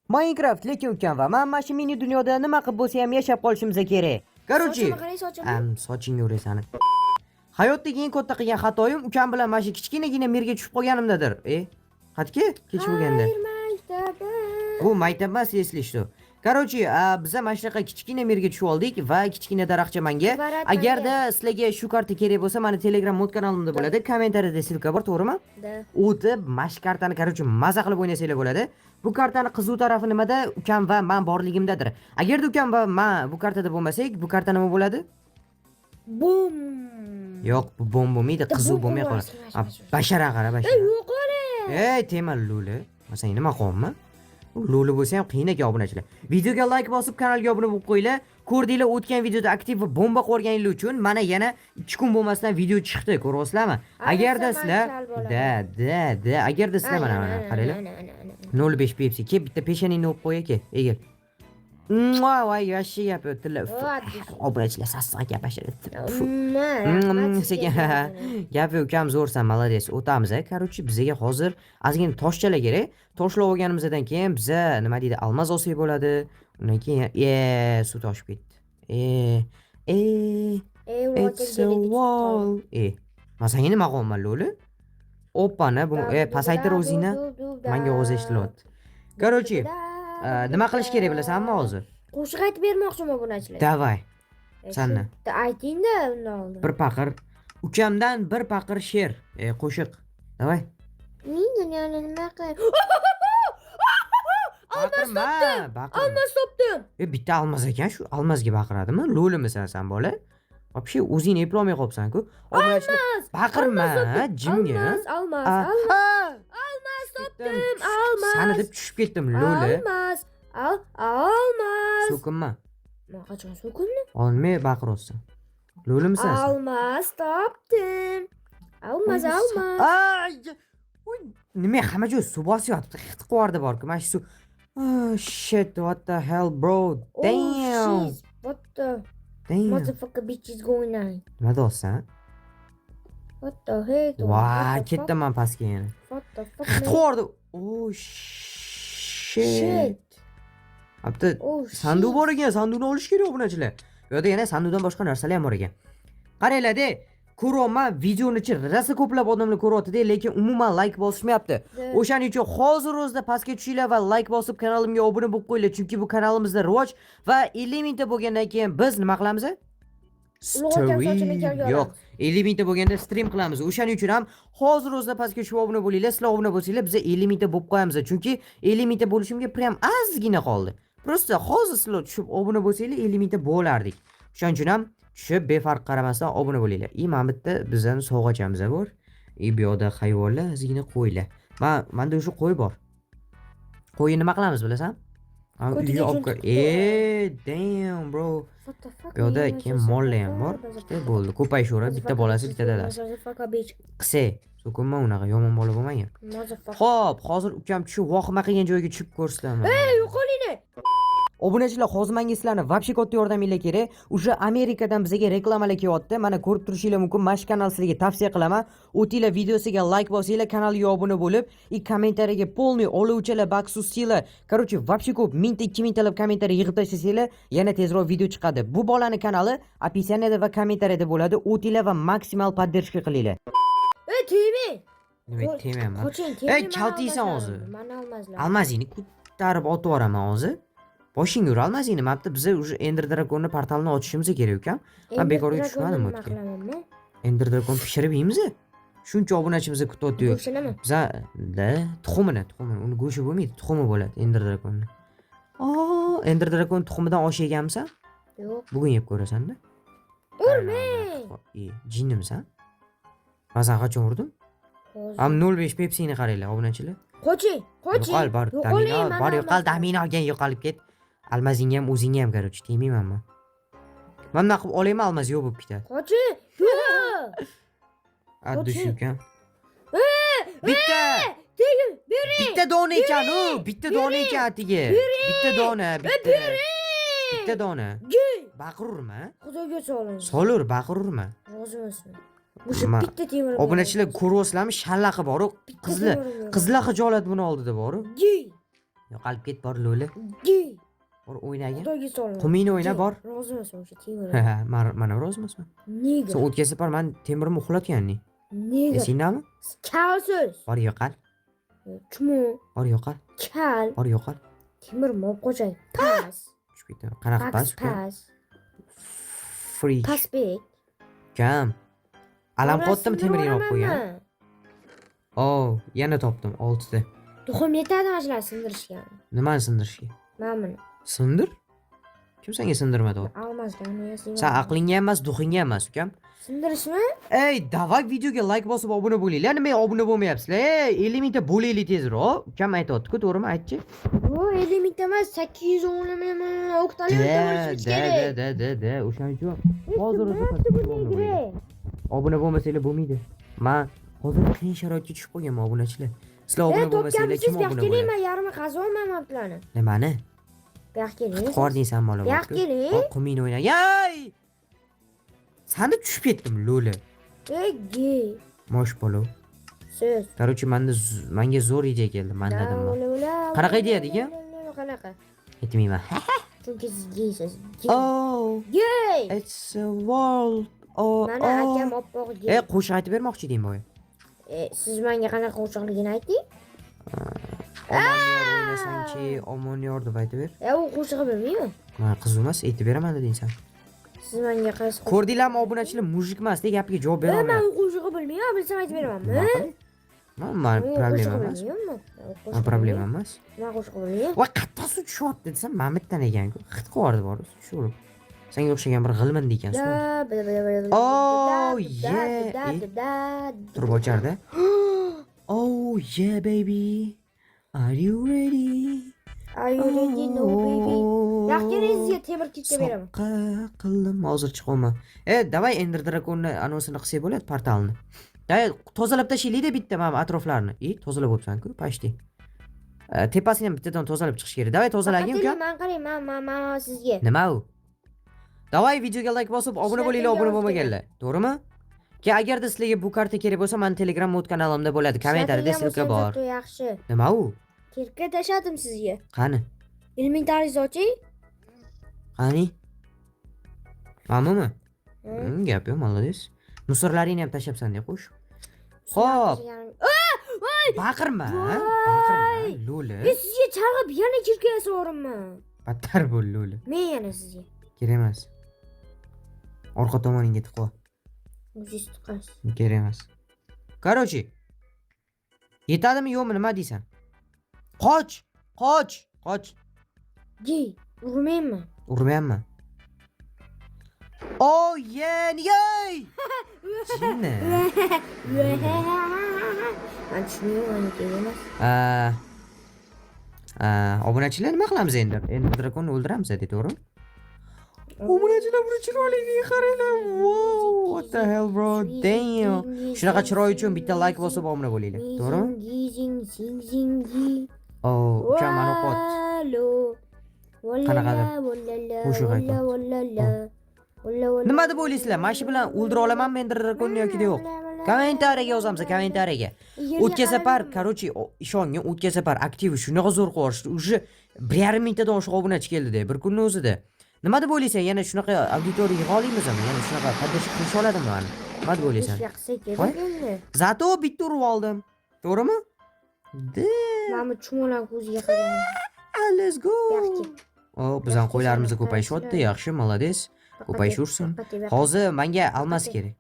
Minecraft lekin ukam va men mana shu mini dunyoda nima qilib bo'lsa ham yashab qolishimiz kerak. Короче, sochingni o'raysani. Hayotdagi eng katta qilgan xatoyim ukam bilan mana shu kichkinagina merga tushib qolganimdadir. Qatki? Kech bo'lganda. Bu maktab emas, если что. Короче, biza mana shunaqa kichkina merga tushib oldik va kichkina daraxtcha menga. Agarda sizlarga shu karta kerak bo'lsa, meni Telegram mod kanalimda bo'ladi. Kommentariyada silka bor, to'g'rimi? O'tib, mana shu kartani короче maza qilib o'ynasanglar bo'ladi. Bu kartani qizuv tarafi nimada? Ukam va men borligimdadir. Agarda ukam va men bu kartada bo'lmasak, bu karta nima bo'ladi? Bum. Yo'q, bu bomb bo'lmaydi, qizuv bo'lmay qoladi. Bashara qara, bashara. Yo'q ola. Tema Luli. Masalan, nima qilmoqmi? Luli bo'lsa ham qiyin ekan obunachilar. Videoga like bosib, kanalga obuna bo'lib qo'yinglar. Ko'rdinglar, o'tgan videoda aktiv va bomba qo'rganinglar uchun mana yana 2 kun bo'lmasdan video chiqdi, ko'ryapsizlarmi? Agarda sizlar agarda sizlar mana qaranglar. 05 Pepsi, ke bitta peshaningni o'pib qo'y aka. Egil. Voy, yoshi gapirdilar. Obunachilar sassiq gapirishadi. Gapi ukam zo'rsan, молодец. O'tamiz. Короче, bizga hozir ozgina toshchalar kerak. Toshlab olganimizdan keyin biza nima deydi, almaz olsak bo'ladi. Undan keyin suv toshib ketdi. It's a wall. Masanga nima qilmoqman Loli? Oppani, bu pasaytir o'zingni. Menga o'zi eshitilyapti. Короче, nima qilish kerak bilasanmi hozir? Qo'shiq aytib bermoqchiman bunachilar. Davay. Sanni. Ayting-da undan oldin. Bir paqir ukamdan bir paqir she'r, qo'shiq. Davay. Men dunyoni nima qilay? Baqirma. Almas topdim. Bitta almaz ekan, shu almazga baqiradimi? Lo'limisan sen bola? Вообще o'zingni eplolmay qolibsan-ku. Baqirma, jimga. Almas topdim. Almas. Sani deb tushib ketdim, Lo'li. Almas. So'kinma. Men qachon so'kindim? Olmay baqiryapsan. Lo'limisan sen? Almas topdim. Almas. Nima hamma joy suv bosyapti. Xiqorda bor-ku, mana shu. Oh shit, what the hell bro? Damn. What the motherfucker bitch is going on? Nima deyapsan? What the heck? Voy, ketdim pastga yana. What the fuck? Xiqorda. Oh shit. Apta sanduq bor ekan, sanduqni olish kerak obunachilar. Bu yerda yana sanduqdan boshqa narsalar ham bor ekan. Qaranglar-da, ko'ryapman, videoni rosa ko'plab odamlar ko'ryapti-da, lekin umuman like bosishmayapti. O'shaning uchun hozir o'zida pastga tushinglar va like bosib kanalimga obuna bo'lib qo'yinglar, chunki bu kanalimizda rivoj va 50 mingta bo'lgandan keyin biz nima qilamiz? Yo'q, 50 mingta bo'lganda stream qilamiz. O'shaning uchun ham hozir o'zida pastga tushib obuna bo'linglar. Sizlar obuna bo'lsanglar, biz 50 mingta bo'lib qo'yamiz, chunki 50 mingta bo'lishimga prям ozgina qoldi. Prosta hozir sizlar tushib obuna bo'lsanglar 50 mingta bo'lardik. O'shaning uchun ham tushib befarq qaramasdan obuna bo'linglar. Mana bitta bizning sovg'achamiz bor. Bu yoqda hayvonlar, ozgina qo'ylar. Menda o'sha qo'y bor. Qo'yni nima qilamiz bilasan? Uyga olib damn bro. Bu yoqda keyin mollar ham bor. Ikkita bo'ldi. Ko'payishaveradi. Bitta bolasi, bitta dadasi. Qise, so'kinma unaqa yomon bola bo'lmagan. Xo'p, hozir ukam tushib vahima qilgan joyga tushib ko'rsataman. Yo'qolinglar. Obunachilar, hozir menga sizlarni вообще katta yordaminglar kerak. O'sha Amerikadan bizga reklamalar kelyapti. Mana ko'rib turishinglar mumkin. Mana shu kanal sizlarga tavsiya qilaman. O'tinglar, videosiga like bosinglar, kanalga obuna bo'lib, kommentariyaga полный olovchalar baksus sila. Короче, вообще ko'p 1000 ta 2000 talab kommentariy yig'ib tashlasanglar, yana tezroq video chiqadi. Bu bolani kanali описаниеda va kommentariyada bo'ladi. O'tinglar va maksimal поддержка qilinglar. Temi. Nima temayman? Kaltiysan hozir. Mana olmazlar. Almazingni ko'tarib otib yuboraman hozir. Boshingga ur almazingni. Mapta biz o'sha Ender Dragon'ni portalini ochishimiz kerak ekan. Men bekorga tushmadim o'tga. Ender Dragon pishirib yeymiz. Shuncha obunachimizni kutyapti. Biza tuxumini, uni go'shi bo'lmaydi, tuxumi bo'ladi Ender Dragon'ni. Ender Dragon tuxumidan osh yeganmisan? Yo'q. Bugun yeb ko'rasan-da. Urmang. Jinnimisan? Mazan qachon urdim? 05 Pepsi'ni qaranglar, obunachilar. Qo'ching. Yo'qol, bor yo'qol, damini olgan yo'qolib ket. Almazingga ham, o'zingga ham qaror, tegmayman men. Mana qilib olaymi, almaz yo'q bo'lib ketadi. Qo'ching. Addush ekan. Bitta. Bering. Bitta dona ekan u, bitta dona ekan atiga. Bitta dona, bitta dona. Baqirurma. Xudoga solin. Solur, baqirurma. Rozimasizmi? O'sha bitta temir. Obunachilar ko'ryapsizlarmi? Shallaqi bor-ku, qizlar xijolat buni oldida bor-ku. Yo'qolib ket bor lo'li. Gi. Bor o'ynagin. Xudoga solma. Qumingni o'yna bor. Rozimisan o'sha temir? Mana rozimisan? Nega? Sen o'tkazib bor, men temirni uxlatganni. Nega? Esingdami? Kalsiz. Bor yo'qol. Chmo. Bor yo'qol. Kal. Bor yo'qol. Temir mop qo'jay. Pas. Tushib ketaman. Qanaqa pas? Pas. Freak. Pasbek. Kam. Alam qotdim temirni olib qo'ygan. Oh, yana topdim 6 ta. Tuxum yetadi mana shular sindirishgan. Nimani sindirishga? Mana buni. Sindir? Kim senga sindirmadi u? Almasdan yasayman. Sen aqlingga emas, duxingga emas, ukam. Sindirishmi? Ey, davay videoga like bosib obuna bo'linglar. Nima obuna bo'lmayapsizlar? Ey, 50 mingta bo'laylik tezroq. Ukam aytayotdi-ku, to'g'rimi aytchi? Bu 50 mingta emas, 800 o'qtalib kerak. Da. O'shaning uchun hozir obuna bo'lmasanglar bo'lmaydi. Men hozir qiyin sharoitga tushib qolganman obunachilar. Sizlar obuna bo'lmasanglar kim obuna bo'ladi? Men yarmi qazo olmayman bularni. Nimani? Bu yoqqa keling. Qordingsan bola. Bu yoqqa keling. Qumingni o'yna. Yay! Sani tushib ketdim lo'li. Egi. Mosh bola. Siz. Короче, menga zo'r idea keldi. Men dedim. Qanaqa idea degan? Qanaqa? Aytmayman. Chunki siz geysiz. Oh, Gey. it's a world. Oh, Mana akam oppoq gey. qo'shiq aytib bermoqchi eding boya. Siz menga qanaqa qo'shiqligini ayting? Omon yor o'ynasangchi, omon yor deb aytib ber. U qo'shig'i bilmayman. Men qiz emas, aytib beraman deding sen. Siz menga qaysi Ko'rdinglarmi obunachilar, mujik emas-da, gapiga javob bera Men olmayapti. u qo'shig'i bilmayman, bilsam aytib beramanmi? Men problema emas. Men problema emas. Men qo'shiq bilmayman. Va qattasi tushyapti desam, Mamitdan ekan-ku. Xit qo'rdi bor, tushirib. Senga o'xshagan bir g'ilmin ekansan. Oh, yeah. Turib ochardi. Oh, yeah, baby. Are you ready? Are you ready? No, baby. Yaxshingizga temir kitga beraman. Soqqa qildim, hozir chiqaman. Davay Ender Dragon'ni anonsini qilsak bo'ladi, portalni. Davay tozalab tashlaylik-da bitta mana atroflarni. Tozalab bo'libsan-ku, pashti. Tepasini ham bittadan tozalab chiqish kerak. Davay tozalagin uka. Men qarang, men sizga. Nima u? Davay videoga like bosib, obuna bo'linglar, obuna bo'lmaganlar. To'g'rimi? Agarda sizlarga bu karta kerak bo'lsa, men Telegram mod kanalimda bo'ladi. Kommentariyada ссылка bor. Yaxshi. Nima u? Kirka tashadim sizga. Qani? Elementaringizni oching. Qani? Mamami? Gap yo'q, молодец. Musorlaringni ham tashabsan deb qo'sh. Xo'p. Baqirma, baqirma, lo'li. Sizga chalg'ib yana kirka yasaverman. Battar bo'l, lo'li. Men yana sizga. Kerak emas. Orqa tomoningga tiqo. O'zingiz tiqasiz. Kerak emas. Короче. Yetadimi yo'qmi, nima deysan? Qoch, qoch, qoch. Gey, urmayman. Urmayapman. Oh, yeah, yey! Jinni. Men tushunmayman emas. Obunachilar nima qilamiz endi? Endi drakonni o'ldiramiz, to'g'rimi? Obunachilar buni chiroyligiga qaranglar. Wow, what the hell, bro? Damn. Shunaqa chiroy uchun bitta like bosib obuna bo'linglar, to'g'rimi? Oh, uchaman o'qot. Qanaqadir qo'shiq aytmoq. Nima deb o'ylaysizlar? Mana shu bilan o'ldira olamanmi endi drakonni yoki yo'q? Kommentariyaga yozamiz, kommentariyaga. O'tgan safar, короче, ishongin, o'tgan safar aktivi shunaqa zo'r qo'rishdi. Уже 1,5 mingtadan oshiq obunachi keldi-da bir kunning o'zida. Nima deb o'ylaysan? Yana shunaqa auditoriya yig'a olamizmi? Yana shunaqa qaddish qilish oladimi mana? Nima deb o'ylaysan? Zato bitta urib oldim. To'g'rimi? Mana chumolak ko'ziga qarang. Let's go. Oh, bizning qo'ylarimiz ko'payishyapti. Yaxshi, молодец. Ko'payishursin. Hozir menga almas kerak.